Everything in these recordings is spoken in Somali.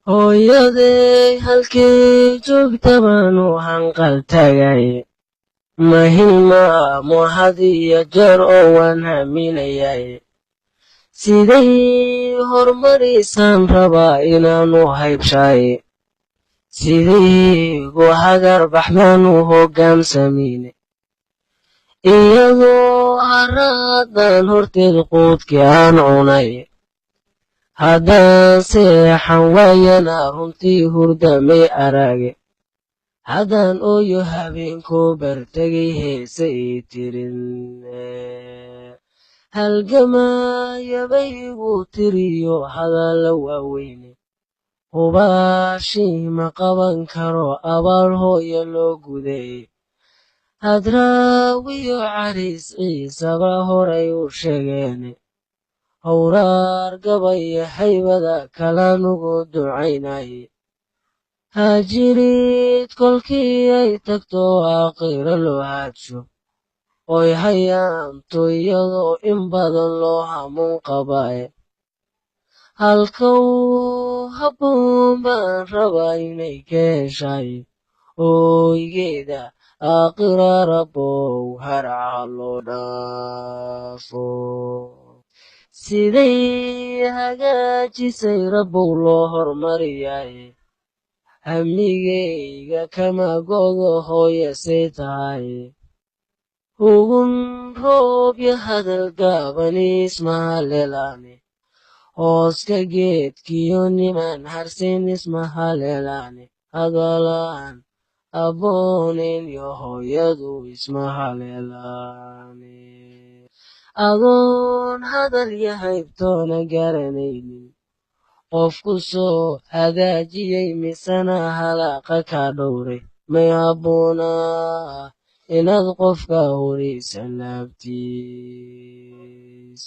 hooyaday halkii joogta baanu hanqal tagay ma hilmaamo had iyo jeer oo waan haminayay siday hormarisaan rabaa inaanu haybshay sidaygu hagar baxdaanu hoggaansamayne iyadoo haraadan horteed quudkii aan cunay haddaan seexan waayana runtii hurdamay arage haddaan ooyo habeenkoo bartegay heese ii tirin halgamayabaygu tiriyo hadalla waaweyne hubaashii ma qaban karo abaal hooya loo guday hadraawiyo cariis ciisaba horay u sheegeene howraar gabaya haybada kalaanugu ducaynaye haajirid kolkii ay tagto aakhiro loo haadsho oy hayaanto iyadoo in badan loo hamuun qabaaye halkow habboon baan rabaa inay ka heshay ooygeeda aakhira rabbow haraca loo dhaafo siday hagaajisay rabbow loo hormariyay hamigayga kama go'do hooya say tahay hugun roob yo hadal gaabanis mahaleelaane hooska geedkiyo niman harsin ismahaleelaane hadalaan abboonin yo hooyadu ismahaleelaane adoon hadal yo haybtoona garanaynin qofku soo hagaajiyey misana halaaqa kaa dhowray may habboonaa inaad qofka horaysa laabtiis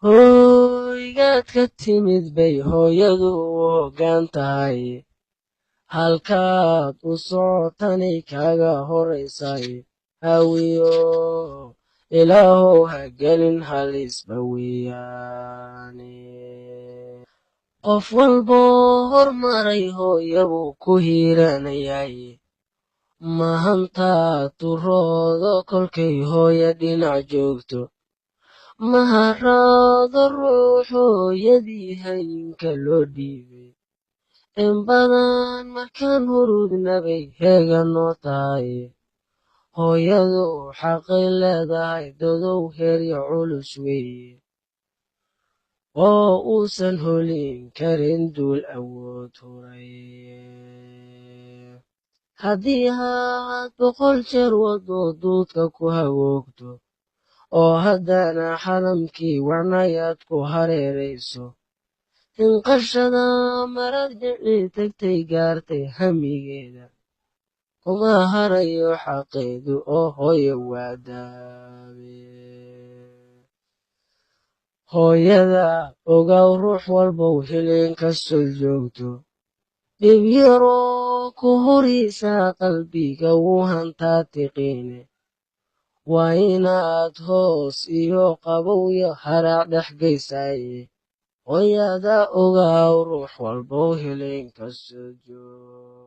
hooygaad ka timid bay hooyadu u hoggaan tahay halkaad u socotanay kaaga horaysay hawiyo ilaahow ha gelin halisba weeyaane qof walboo hormaray hooyabuu ku hiiranayay mahantaa turoodo kolkay hooya dhinac joogto maharaado ruux hooyadii hayinka loo dhiibay in badan markaan hurudnabay heega noo tahay hooyadu xaqay leedahay dadow heeryo culus weeye oo uusan holin karin duul awood huray haddii aad 100 jeer wado duudka ku hagoogto oo haddana xalamkii wacnayaad ku hareerayso hinqashada marad dhici tagtay gaartay hamigeeda kuma harayo xaqeedu oo hooyo waa daabe hooyada ogaw ruux walbow hilin kastoo joogto dhib yaroo ku horisaa qalbiga wuu hantaa tiqiine waa inaad hoos iyo qabow iyo haraac dhex gaysaaye hooyada ogaw ruux walbow hilin kastoo joogto